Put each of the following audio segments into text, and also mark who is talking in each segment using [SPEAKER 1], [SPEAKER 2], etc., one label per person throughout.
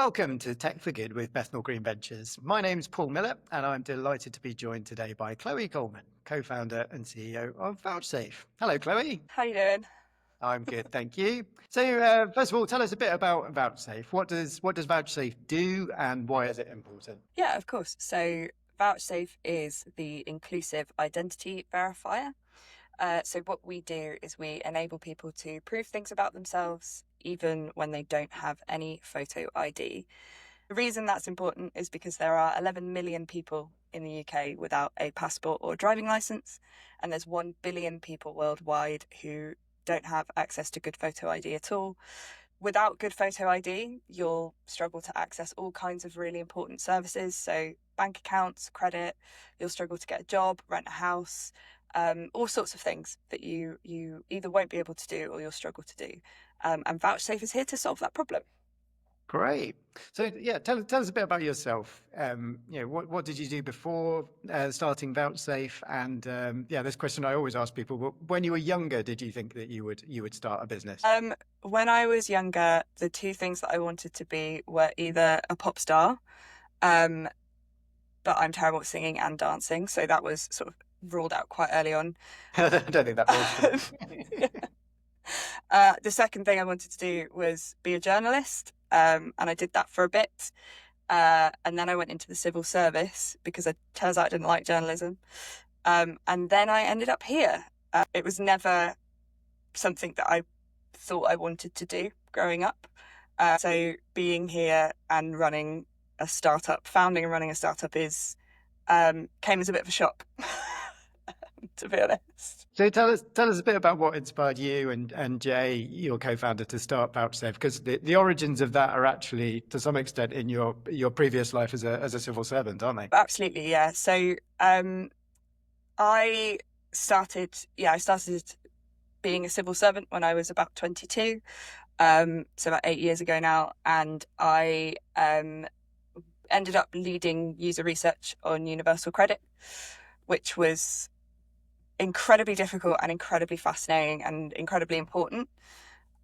[SPEAKER 1] Welcome to Tech for Good with Bethnal Green Ventures. My name's Paul Miller, and I'm delighted to be joined today by Chloe Coleman, co-founder and CEO of Vouchsafe. Hello, Chloe.
[SPEAKER 2] How you doing?
[SPEAKER 1] I'm good, thank you. So, first of all, tell us a bit about Vouchsafe. What does Vouchsafe do, and why is it important?
[SPEAKER 2] Yeah, of course. So Vouchsafe is the inclusive identity verifier. So what we do is we enable people to prove things about themselves even when they don't have any photo ID. The reason that's important is because there are 11 million people in the UK without a passport or driving license, and there's 1 billion people worldwide who don't have access to good photo ID at all. Without good photo ID, you'll struggle to access all kinds of really important services. So bank accounts, credit, you'll struggle to get a job, rent a house, all sorts of things that you either won't be able to do or you'll struggle to do. And Vouchsafe is here to solve that problem.
[SPEAKER 1] Great. So, yeah, tell us a bit about yourself. What did you do before starting Vouchsafe? And this question I always ask people: when you were younger, did you think that you would start a business?
[SPEAKER 2] When I was younger, the two things that I wanted to be were either a pop star, but I'm terrible at singing and dancing, so that was sort of ruled out quite early on.
[SPEAKER 1] I don't think that was true.
[SPEAKER 2] The second thing I wanted to do was be a journalist, and I did that for a bit. And then I went into the civil service because it turns out I didn't like journalism. And then I ended up here. It was never something that I thought I wanted to do growing up. So being here and running a startup, founding and running a startup came as a bit of a shock, to be honest.
[SPEAKER 1] So tell us a bit about what inspired you and Jay, your co-founder, to start Vouchsafe, because the origins of that are actually to some extent in your previous life as a civil servant, aren't they?
[SPEAKER 2] Absolutely, yeah. So I started being a civil servant when I was about 22, so about 8 years ago now, and I ended up leading user research on universal credit, which was incredibly difficult and incredibly fascinating and incredibly important.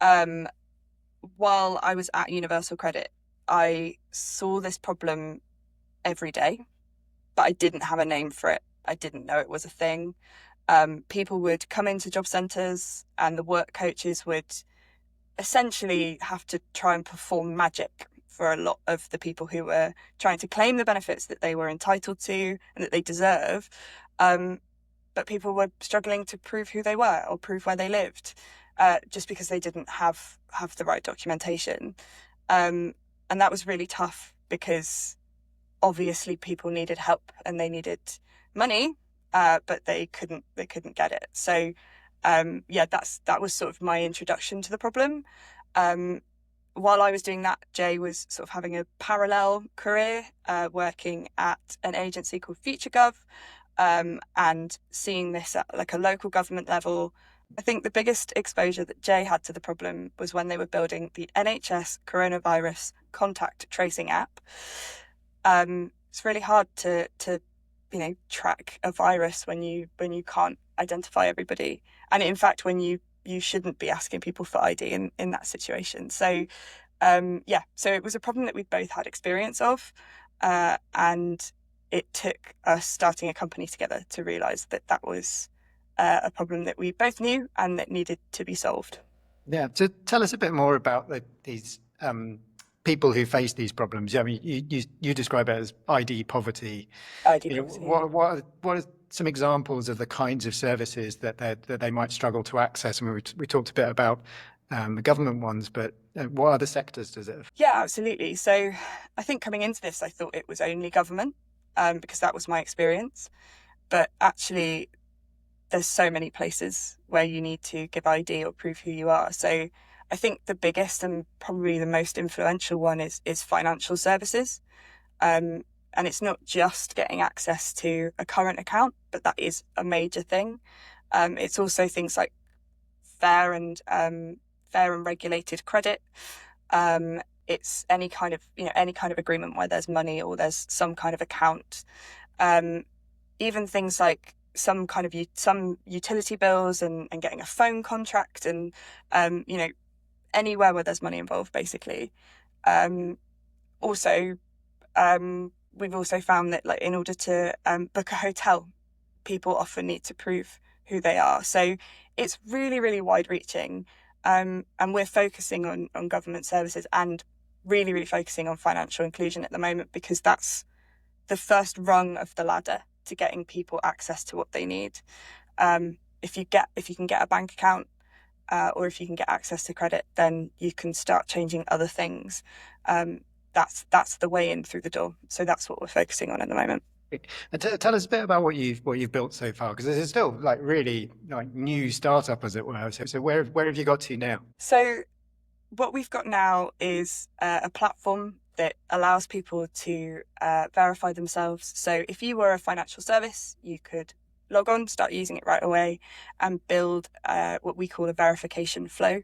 [SPEAKER 2] While I was at Universal Credit, I saw this problem every day, but I didn't have a name for it. I didn't know it was a thing. People would come into job centres and the work coaches would essentially have to try and perform magic for a lot of the people who were trying to claim the benefits that they were entitled to and that they deserve. But people were struggling to prove who they were or prove where they lived, just because they didn't have the right documentation. And that was really tough because obviously people needed help and they needed money, but they couldn't get it. So that was sort of my introduction to the problem. While I was doing that, Jay was sort of having a parallel career, working at an agency called FutureGov, and seeing this at like a local government level. I think the biggest exposure that Jay had to the problem was when they were building the NHS coronavirus contact tracing app. It's really hard to track a virus when you can't identify everybody, and in fact when you shouldn't be asking people for ID in that situation. So so it was a problem that we both had experience of, and it took us starting a company together to realise that was a problem that we both knew and that needed to be solved.
[SPEAKER 1] Yeah. So tell us a bit more about these people who face these problems. I mean, you describe it as ID poverty.
[SPEAKER 2] ID poverty.
[SPEAKER 1] What are some examples of the kinds of services that they might struggle to access? I mean, we talked a bit about the government ones, but what other sectors does it have?
[SPEAKER 2] Yeah, absolutely. So I think coming into this, I thought it was only government, because that was my experience. But actually, there's so many places where you need to give ID or prove who you are. So I think the biggest and probably the most influential one is financial services. And it's not just getting access to a current account, but that is a major thing. It's also things like fair and regulated credit. It's any kind of agreement where there's money or there's some kind of account. Even things like some utility bills and getting a phone contract and anywhere where there's money involved, basically. Also, we've also found that like in order to book a hotel, people often need to prove who they are. So it's really, really wide reaching. And we're focusing on government services and really, really focusing on financial inclusion at the moment, because that's the first rung of the ladder to getting people access to what they need. If you can get a bank account, or if you can get access to credit, then you can start changing other things. That's the way in through the door. So that's what we're focusing on at the moment.
[SPEAKER 1] And tell us a bit about what you've built so far, because this is still like really like new startup, as it were. So where have you got to now?
[SPEAKER 2] So what we've got now is a platform that allows people to verify themselves. So if you were a financial service, you could log on, start using it right away, and build what we call a verification flow.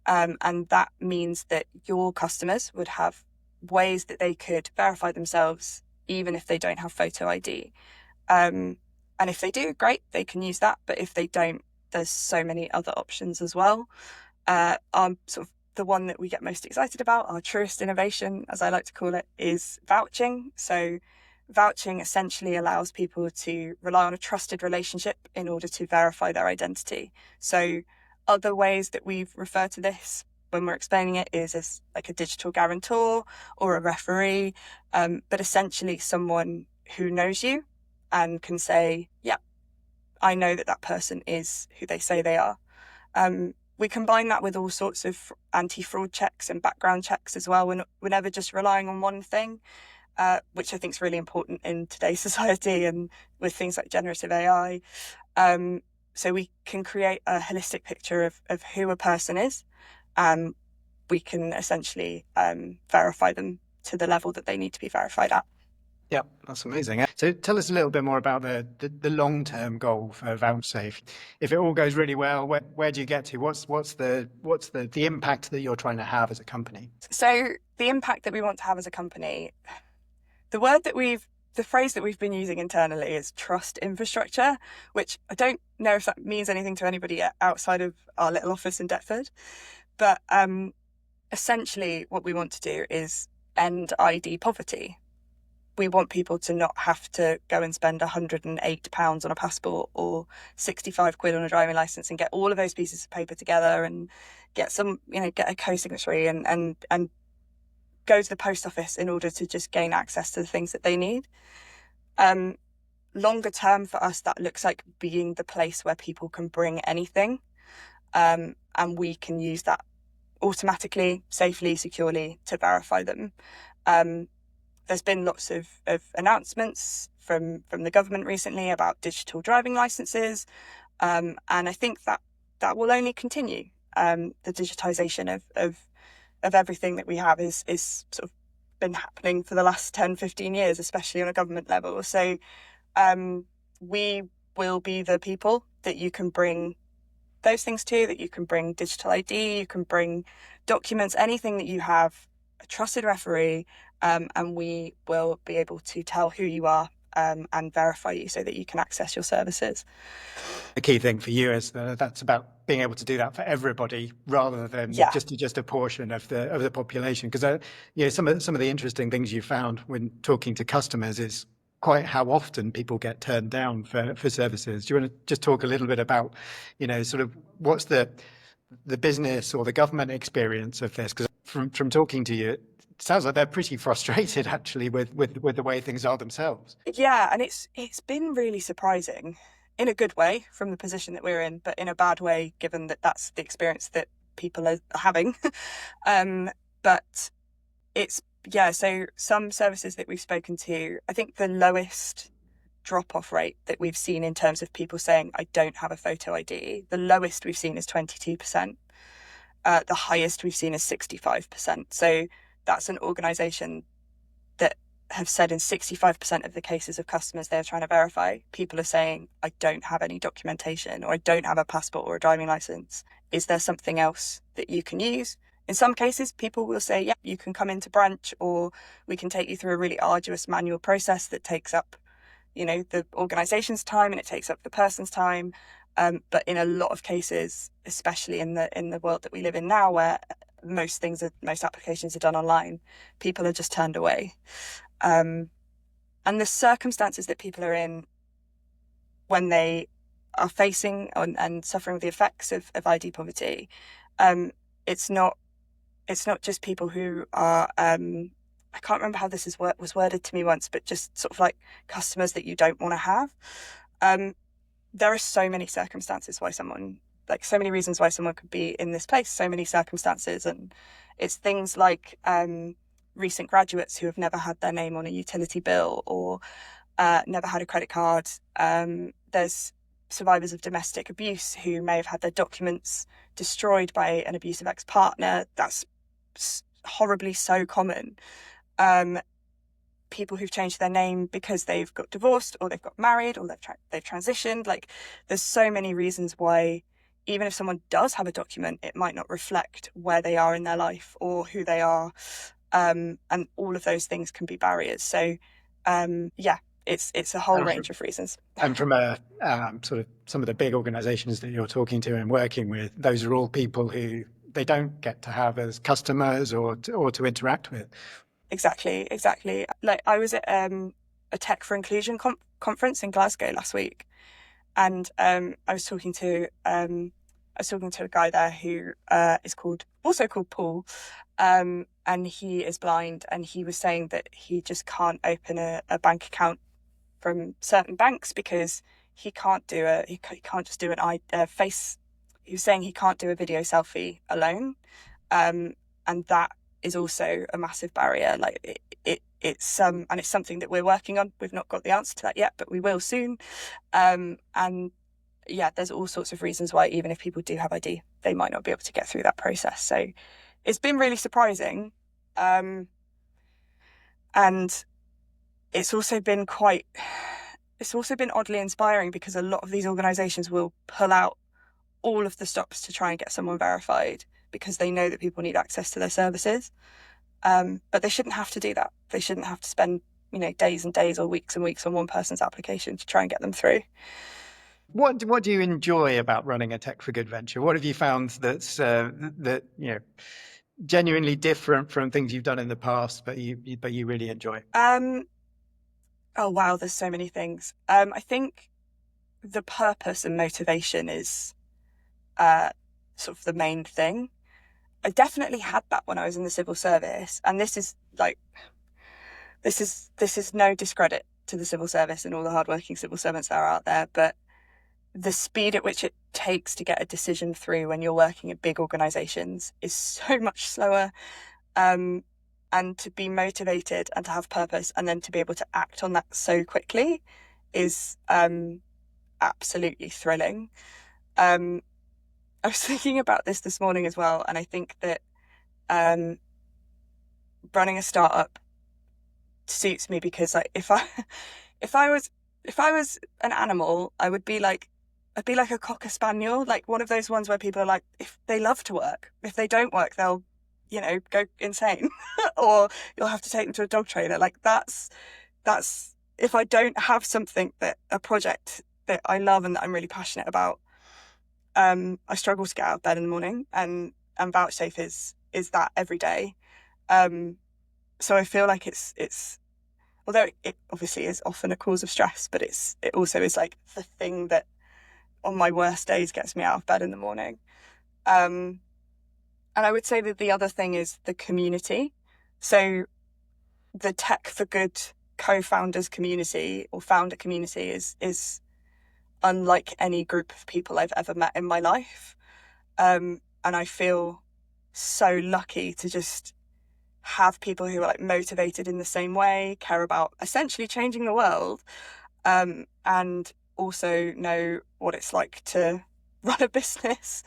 [SPEAKER 2] And that means that your customers would have ways that they could verify themselves, even if they don't have photo ID. And if they do, great, they can use that. But if they don't, there's so many other options as well. Our sort of the one that we get most excited about, our truest innovation, as I like to call it, is vouching. So vouching essentially allows people to rely on a trusted relationship in order to verify their identity. So other ways that we've referred to this when we're explaining it is as like a digital guarantor or a referee, but essentially someone who knows you and can say, yeah, I know that that person is who they say they are. We combine that with all sorts of anti-fraud checks and background checks as well. We're never just relying on one thing, which I think is really important in today's society and with things like generative AI. So we can create a holistic picture of who a person is. We can essentially verify them to the level that they need to be verified at.
[SPEAKER 1] Yeah, that's amazing. So tell us a little bit more about the long-term goal for Vouchsafe. If it all goes really well, where do you get to? What's the impact that you're trying to have as a company?
[SPEAKER 2] So the impact that we want to have as a company, the phrase that we've been using internally is trust infrastructure, which I don't know if that means anything to anybody outside of our little office in Deptford. But essentially what we want to do is end ID poverty. We want people to not have to go and spend £108 on a passport or 65 quid on a driving license and get all of those pieces of paper together and get get a co-signatory and go to the post office in order to just gain access to the things that they need. Longer term for us, that looks like being the place where people can bring anything, and we can use that automatically, safely, securely to verify them. There's been lots of announcements from the government recently about digital driving licenses, and I think that will only continue. The digitisation of everything that we have is sort of been happening for the last 10, 15 years, especially on a government level. So we will be the people that you can bring those things to, that you can bring digital ID, you can bring documents, anything that you have, a trusted referee, and we will be able to tell who you are and verify you so that you can access your services.
[SPEAKER 1] The key thing for you is that's about being able to do that for everybody rather than
[SPEAKER 2] Yeah.
[SPEAKER 1] just a portion of the population. Because some of the interesting things you found when talking to customers is quite how often people get turned down for services. Do you want to just talk a little bit about, sort of what's the business or the government experience of this? Because from talking to you, it sounds like they're pretty frustrated actually with the way things are themselves.
[SPEAKER 2] Yeah, and it's been really surprising in a good way from the position that we're in, but in a bad way given that that's the experience that people are having. But it's, yeah, so some services that we've spoken to, I think the lowest drop-off rate that we've seen in terms of people saying, I don't have a photo ID, the lowest we've seen is 22%. The highest we've seen is 65%. So that's an organisation that have said in 65% of the cases of customers they're trying to verify, people are saying, I don't have any documentation, or I don't have a passport or a driving license. Is there something else that you can use? In some cases, people will say, yeah, you can come into branch, or we can take you through a really arduous manual process that takes up, the organisation's time and it takes up the person's time. But in a lot of cases, especially in the world that we live in now, where most applications are done online, people are just turned away. And the circumstances that people are in when they are facing and suffering with the effects of ID poverty, it's not just people who are I can't remember how this was worded to me once, but just sort of like customers that you don't want to have. There are so many circumstances why someone, like so many reasons why someone could be in this place, so many circumstances. And it's things like recent graduates who have never had their name on a utility bill or never had a credit card. There's survivors of domestic abuse who may have had their documents destroyed by an abusive ex-partner. That's horribly so common. People who've changed their name because they've got divorced or they've got married or they've transitioned. Like, there's so many reasons why, even if someone does have a document, it might not reflect where they are in their life or who they are. And all of those things can be barriers. So, it's a whole range of reasons.
[SPEAKER 1] And from a sort of some of the big organizations that you're talking to and working with, those are all people who they don't get to have as customers or to interact with.
[SPEAKER 2] Exactly. Like, I was at a Tech for Inclusion conference in Glasgow last week, and I was talking to a guy there who is called Paul, and he is blind, and he was saying that he just can't open a bank account from certain banks because he can't just do a face. He was saying he can't do a video selfie alone, and that is also a massive barrier. Like, it's something that we're working on. We've not got the answer to that yet, but we will soon. And yeah, there's all sorts of reasons why, even if people do have ID, they might not be able to get through that process. So it's been really surprising. And it's also been oddly inspiring, because a lot of these organisations will pull out all of the stops to try and get someone verified because they know that people need access to their services. But they shouldn't have to do that. They shouldn't have to spend, days and days or weeks and weeks on one person's application to try and get them through.
[SPEAKER 1] What do you enjoy about running a Tech for Good venture? What have you found that's genuinely different from things you've done in the past, but you really enjoy?
[SPEAKER 2] Oh wow, there's so many things. I think the purpose and motivation is sort of the main thing. I definitely had that when I was in the civil service, and this is no discredit to the civil service and all the hardworking civil servants that are out there, but the speed at which it takes to get a decision through when you're working at big organisations is so much slower. And to be motivated and to have purpose and then to be able to act on that so quickly is absolutely thrilling. I was thinking about this morning as well, and I think that running a startup suits me because, like, if I was an animal, I'd be like a cocker spaniel, like one of those ones where people are like, if they love to work, if they don't work, they'll go insane, or you'll have to take them to a dog trainer. Like, that's if I don't have a project that I love and that I'm really passionate about, I struggle to get out of bed in the morning, and Vouchsafe is that every day. So I feel like it's although it obviously is often a cause of stress, but it also is like the thing that on my worst days gets me out of bed in the morning. And I would say that the other thing is the community. So the Tech for Good co-founders community or founder community is unlike any group of people I've ever met in my life. And I feel so lucky to just have people who are like motivated in the same way, care about essentially changing the world, and also know what it's like to run a business.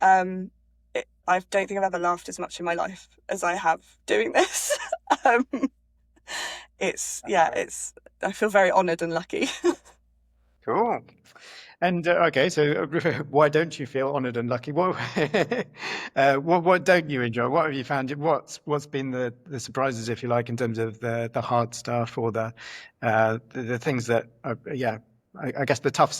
[SPEAKER 2] I don't think I've ever laughed as much in my life as I have doing this. I feel very honoured and lucky.
[SPEAKER 1] Cool. And okay, so why don't you feel honoured and lucky? What don't you enjoy? What have you found? What's been the surprises, if you like, in terms of the hard stuff or the things that are, I guess the tough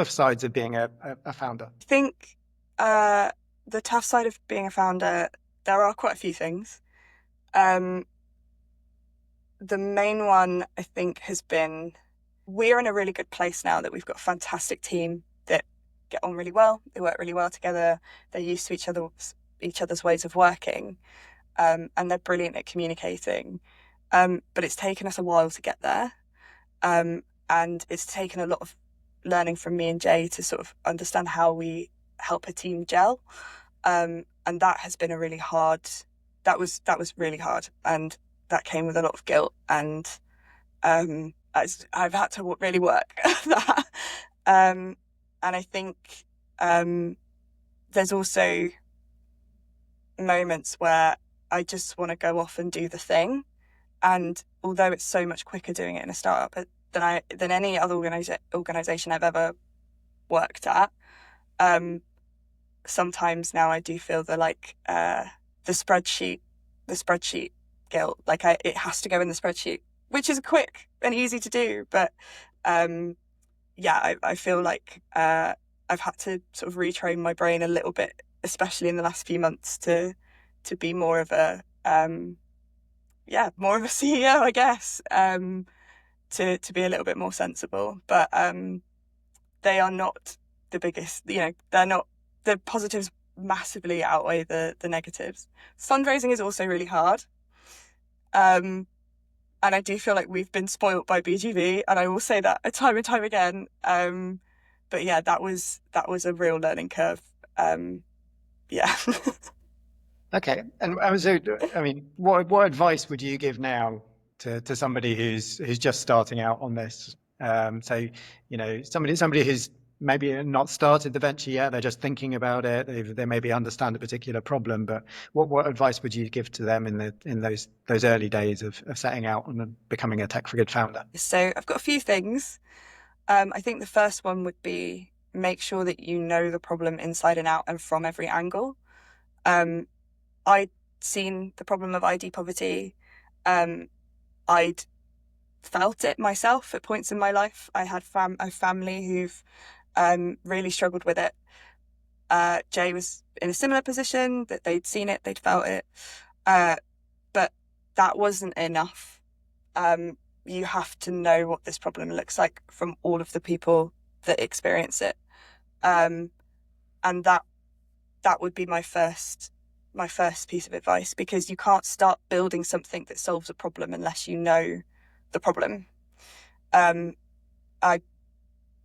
[SPEAKER 1] sides of being a founder.
[SPEAKER 2] I think the tough side of being a founder, there are quite a few things. Um, the main one I think has been we're in a really good place now that we've got a fantastic team that get on really well. They work really well together. They're used to each other's ways of working, and they're brilliant at communicating. But it's taken us a while to get there, and it's taken a lot of learning from me and Jay to sort of understand how we help a team gel. And that has been a really hard. That was really hard, and that came with a lot of guilt. And I've had to really work at that. And I think there's also moments where I just want to go off and do the thing. And although it's so much quicker doing it in a startup than any other organization I've ever worked at, sometimes now I do feel the spreadsheet guilt. Like it has to go in the spreadsheet, which is quick and easy to do. But I feel like I've had to sort of retrain my brain a little bit, especially in the last few months, to be more of a CEO, I guess, to be a little bit more sensible. But they are not the biggest, they're not, the positives massively outweigh the negatives. Fundraising is also really hard. And I do feel like we've been spoilt by BGV, and I will say that time and time again. But yeah, that was a real learning curve. Yeah.
[SPEAKER 1] Okay. And so, I mean, what advice would you give now to somebody who's just starting out on this? So, somebody who's maybe not started the venture yet, they're just thinking about it. They maybe understand a particular problem, but what advice would you give to them in those early days of setting out and becoming a Tech for Good founder?
[SPEAKER 2] So I've got a few things. I think the first one would be make sure that you know the problem inside and out and from every angle. I'd seen the problem of ID poverty. I'd felt it myself at points in my life. I had a family who've really struggled with it. Jay was in a similar position, that they'd seen it, they'd felt it. But that wasn't enough. You have to know what this problem looks like from all of the people that experience it. And that would be my first piece of advice, because you can't start building something that solves a problem unless you know the problem. I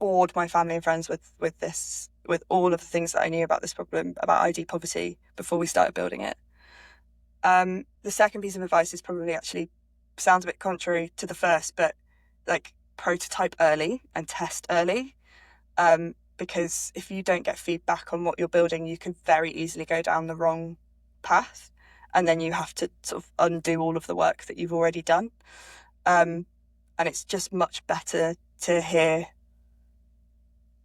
[SPEAKER 2] bored my family and friends with all of the things that I knew about this problem, about ID poverty, before we started building it. The second piece of advice is probably actually sounds a bit contrary to the first, but like prototype early and test early. Because if you don't get feedback on what you're building, you can very easily go down the wrong path, and then you have to sort of undo all of the work that you've already done. And it's just much better to hear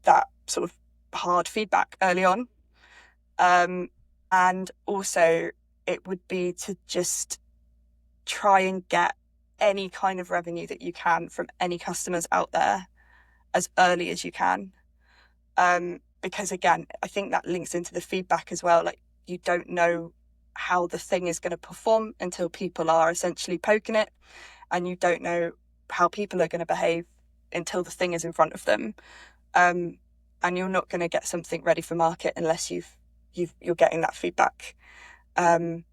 [SPEAKER 2] that sort of hard feedback early on. And also it would be to just try and get any kind of revenue that you can from any customers out there as early as you can. Because again, I think that links into the feedback as well. Like, you don't know how the thing is going to perform until people are essentially poking it, and you don't know how people are going to behave until the thing is in front of them. And you're not going to get something ready for market unless you're getting that feedback. And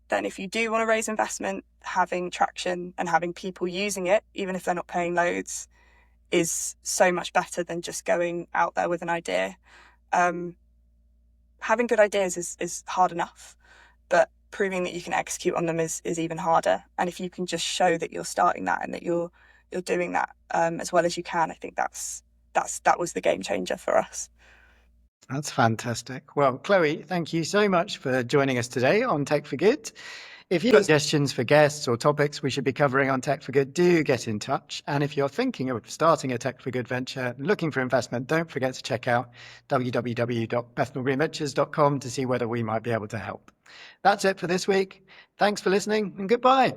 [SPEAKER 2] then if you do want to raise investment, having traction and having people using it, even if they're not paying loads, is so much better than just going out there with an idea. Having good ideas is hard enough, but proving that you can execute on them is even harder. And if you can just show that you're starting that and that you're doing that as well as you can, I think that was the game changer for us.
[SPEAKER 1] That's fantastic. Well, Chloe, thank you so much for joining us today on Tech for Good. If you've got suggestions for guests or topics we should be covering on Tech for Good, do get in touch. And if you're thinking of starting a Tech for Good venture, looking for investment, don't forget to check out www.bethnalgreenventures.com to see whether we might be able to help. That's it for this week. Thanks for listening, and goodbye.